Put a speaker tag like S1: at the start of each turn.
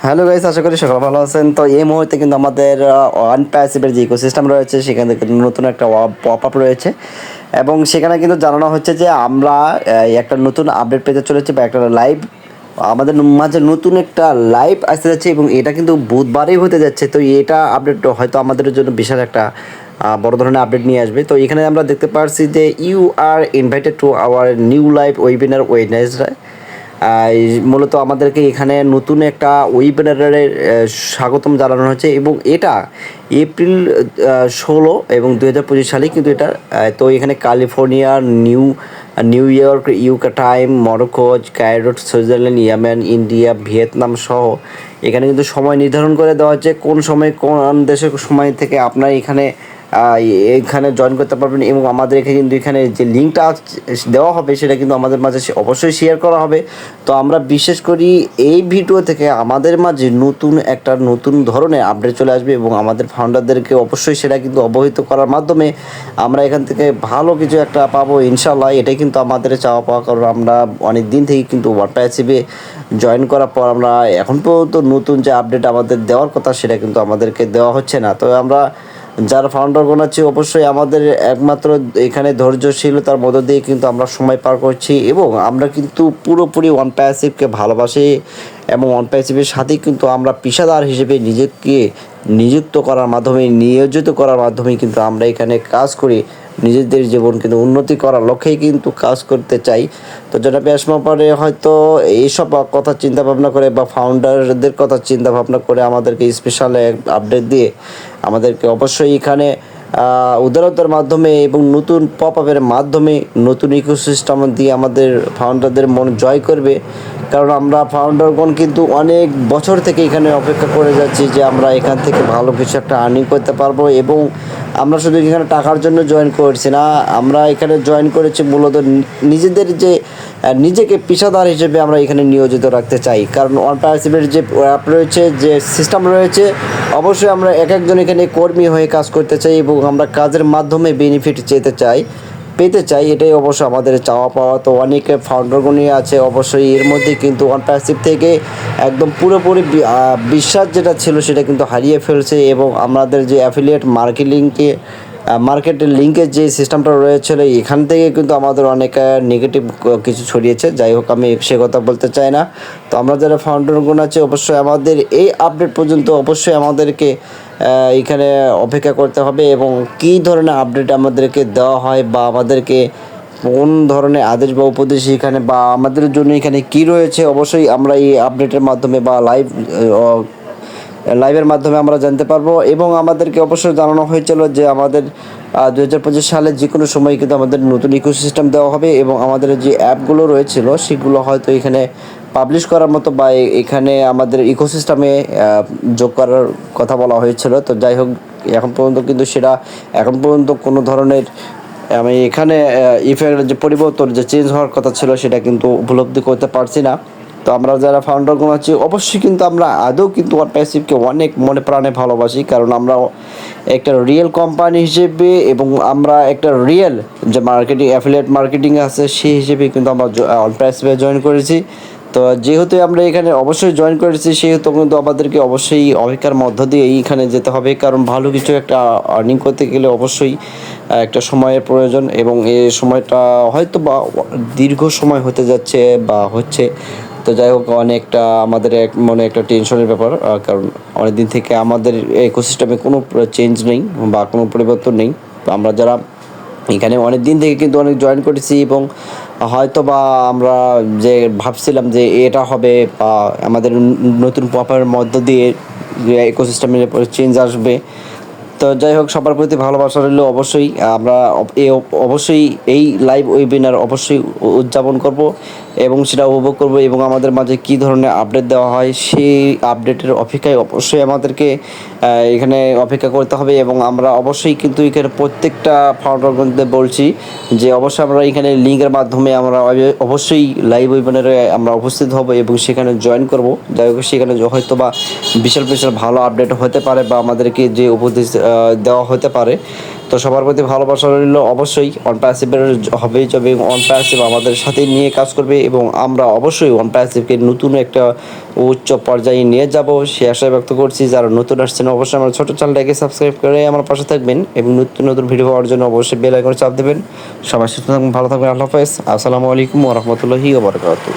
S1: Hello guys, আশা করি সকাল ভালো আছেন। তো এই মুহূর্তে কিন্তু আমাদের অনপ্যাসিভের যে ইকোসিস্টেম রয়েছে সেখানে কিন্তু নতুন একটা পপ আপ রয়েছে এবং সেখানে কিন্তু জানানো হচ্ছে যে আমরা একটা নতুন আপডেট পেতে চলেছি বা একটা লাইভ আমাদের মাঝে নতুন একটা লাইভ আসতে যাচ্ছে এবং এটা কিন্তু বুধবারেই হতে যাচ্ছে। তো এটা আপডেট হয়তো আমাদের জন্য বিশাল একটা বড় ধরনের আপডেট নিয়ে আসবে। তো এখানে আমরা দেখতে পাচ্ছি যে you are invited to our new live webinar Wednesday. মূলত আমাদেরকে এখানে নতুন একটা ওয়েবিনারের স্বাগতম জানানো হচ্ছে এবং এটা এপ্রিল 16 এবং 2025 সালে কিন্তু এটা। তো এখানে California, new York, UK time, Morocco, Cairo, Switzerland, Yemen, India, Vietnam সহ এখানে কিন্তু সময় নির্ধারণ করে দেওয়া হচ্ছে কোন সময় কোন দেশের সময় থেকে আপনার এখানে জয়েন করতে পারবেন এবং আমাদের এখানে কিন্তু এখানে যে লিঙ্কটা দেওয়া হবে সেটা কিন্তু আমাদের মাঝে অবশ্যই শেয়ার করা হবে। তো আমরা বিশেষ করি এই ভিডিও থেকে আমাদের মাঝে নতুন ধরনের আপডেট চলে আসবে এবং আমাদের ফাউন্ডারদেরকে অবশ্যই সেটা কিন্তু অবহিত করার মাধ্যমে আমরা এখান থেকে ভালো কিছু একটা পাবো ইনশাল্লাহ। এটাই কিন্তু আমাদের চাওয়া পাওয়া, কারণ আমরা অনেক দিন থেকে কিন্তু ওয়াটারপ্যাসিভে জয়েন করার পর আমরা এখন পর্যন্ত নতুন যে আপডেট আমাদের দেওয়ার কথা সেটা কিন্তু আমাদেরকে দেওয়া হচ্ছে না। তো আমরা যারা ফাউন্ডারগণ আছে অবশ্যই আমাদের একমাত্র এখানে ধৈর্যশীলতার মধ্য দিয়ে কিন্তু আমরা সময় পার করছি এবং আমরা কিন্তু পুরোপুরি ওয়ান প্যাসিভকে ভালোবাসি এবং ওয়ান প্যাসিভের সাথেই কিন্তু আমরা পেশাদার হিসেবে নিজেকে নিযুক্ত করার মাধ্যমে নিয়োজিত করার মাধ্যমে কিন্তু আমরা এখানে কাজ করি, নিজেদের জীবন কিন্তু উন্নতি করার লক্ষ্যেই কিন্তু কাজ করতে চাই। তো জনাব আসমা পরে হয়তো এইসব কথা চিন্তা ভাবনা করে বা ফাউন্ডারদের কথা চিন্তা ভাবনা করে আমাদেরকে স্পেশাল আপডেট দিয়ে আমাদেরকে অবশ্যই এখানে উদারতার মাধ্যমে এবং নতুন পপ আপের মাধ্যমে নতুন ইকোসিস্টেম দিয়ে আমাদের ফাউন্ডারদের মন জয় করবে। কারণ আমরা ফাউন্ডারগণ কিন্তু অনেক বছর থেকে এখানে অপেক্ষা করে যাচ্ছি যে আমরা এখান থেকে ভালো কিছু একটা আর্নিং করতে পারবো এবং আমরা শুধু এখানে টাকার জন্য জয়েন করছি না, আমরা এখানে জয়েন করেছি মূলত নিজেদের যে নিজেকে পেশাদার হিসেবে আমরা এখানে নিয়োজিত রাখতে চাই। কারণ অনপ্যাসিভের যে অ্যাপ রয়েছে, যে সিস্টেম রয়েছে, অবশ্যই আমরা এক একজন এখানে কর্মী হয়ে কাজ করতে চাই এবং আমরা কাজের মাধ্যমে বেনিফিট পেতে চাই। এটাই অবশ্য আমাদের চাওয়া পাওয়া। তো অনেক ফাউন্ডারগণই আছে অবশ্যই এর মধ্যে কিন্তু অনপ্যাসিভ থেকে একদম পুরোপুরি বিশ্বাস যেটা ছিল সেটা কিন্তু হারিয়ে ফেলছে এবং আমাদের যে অ্যাফিলিয়েট মার্কেটের লিঙ্কের যে সিস্টেমটা রয়েছিল এখান থেকে কিন্তু আমাদের অনেক নেগেটিভ কিছু ছড়িয়েছে। যাই হোক, আমি সে কথা বলতে চাই না। তো আমরা যারা ফাউন্ডারগণ আছে অবশ্যই আমাদের এই আপডেট পর্যন্ত অবশ্যই আমাদেরকে এখানে অপেক্ষা করতে হবে এবং কী ধরনের আপডেট আমাদেরকে দেওয়া হয় বা আমাদেরকে কোন ধরনের আদেশ বা উপদেশ এখানে বা আমাদের জন্য এখানে কী রয়েছে অবশ্যই আমরা এই আপডেটের মাধ্যমে বা লাইভের মাধ্যমে আমরা জানতে পারবো। এবং আমাদেরকে অবশ্যই জানানো হয়েছিল যে আমাদের 2025 সালে যে কোনো সময় কিন্তু আমাদের নতুন ইকোসিস্টেম দেওয়া হবে এবং আমাদের যে অ্যাপগুলো রয়েছিল সেগুলো হয়তো এখানে পাবলিশ করার মতো বা এখানে আমাদের ইকোসিস্টেমে যোগ করার কথা বলা হয়েছিল। তো যাই হোক, এখন পর্যন্ত কোনো ধরনের আমি এখানে ইফেক্ট যে পরিবর্তন যে চেঞ্জ হওয়ার কথা ছিল সেটা কিন্তু উপলব্ধি করতে পারছি না। তো আমরা যারা ফাউন্ডারগণ আছি অবশ্যই কিন্তু আমরা আদৌ কিন্তু ওয়ানপ্যাসিভকে অনেক মনে প্রাণে ভালোবাসি, কারণ আমরা একটা রিয়েল কোম্পানি হিসেবে এবং আমরা একটা রিয়েল যে অ্যাফিলিয়েট মার্কেটিং আছে সেই হিসেবে কিন্তু আমরা ওয়ানপ্যাসিভে জয়েন করেছি। তো যেহেতু আমরা এখানে অবশ্যই জয়েন করেছি সেহেতু কিন্তু আমাদেরকে অবশ্যই অপেক্ষার মধ্য দিয়ে এইখানে যেতে হবে, কারণ ভালো কিছু একটা আর্নিং করতে গেলে অবশ্যই একটা সময়ের প্রয়োজন এবং এই সময়টা হয়তো বা দীর্ঘ সময় হতে যাচ্ছে বা হচ্ছে। তো যাই হোক, অনেকটা আমাদের মনে একটা টেনশনের ব্যাপার, কারণ অনেক দিন থেকে আমাদের ইকোসিস্টেমে কোনো চেঞ্জ নেই বা কোনো পরিবর্তন নেই। তো আমরা যারা এখানে অনেক দিন থেকে কিন্তু অনেক জয়েন করেছি এবং হয়তো বা আমরা যে ভাবছিলাম যে এটা হবে বা আমাদের নতুন পপের মধ্য দিয়ে ইকোসিস্টেমের চেঞ্জ আসবে। তো যাই হোক, সবার প্রতি ভালোবাসা রইল। অবশ্যই আমরা অবশ্যই এই লাইভ ওয়েবিনার অবশ্যই উদযাপন করব এবং সেটা উপভোগ করব এবং আমাদের মাঝে কী ধরনের আপডেট দেওয়া হয় সেই আপডেটের অপেক্ষায় অবশ্যই আমাদেরকে এখানে অপেক্ষা করতে হবে এবং আমরা অবশ্যই কিন্তু এখানে প্রত্যেকটা ফাউন্ডারগণদের বলছি যে অবশ্যই আমরা এখানে লিঙ্কের মাধ্যমে আমরা অবশ্যই লাইভ ওয়েবিনারে আমরা উপস্থিত হব এবং সেখানে জয়েন করব। যাই হোক, সেখানে হয়তো বা বিশাল ভালো আপডেট হতে পারে বা আমাদেরকে যে উপদেশ দেওয়া হতে পারে। তো তো সবার প্রতি ভালোবাসা রইল, অবশ্যই ওয়ান প্যাসিভের হবেই যাবে এবং ওয়ান প্যাসিভ আমাদের সাথে নিয়ে কাজ করবে এবং আমরা অবশ্যই ওয়ান প্যাসিভকে নতুন একটা উচ্চ পর্যায়ে নিয়ে যাব সে আশা ব্যক্ত করছি। যারা নতুন আসছেন অবশ্যই আমার ছোটো চ্যানেলটাকে সাবস্ক্রাইব করে আমার পাশে থাকবেন এবং নতুন নতুন ভিডিও পাওয়ার জন্য অবশ্যই বেল আইকনে চাপ দেবেন। সবাই সুস্থ থাকবেন, ভালো থাকবেন, আল্লাহ হাফেজ, আসসালামু আলাইকুম ওয়া রাহমাতুল্লাহি ওয়া বারাকাতুহু।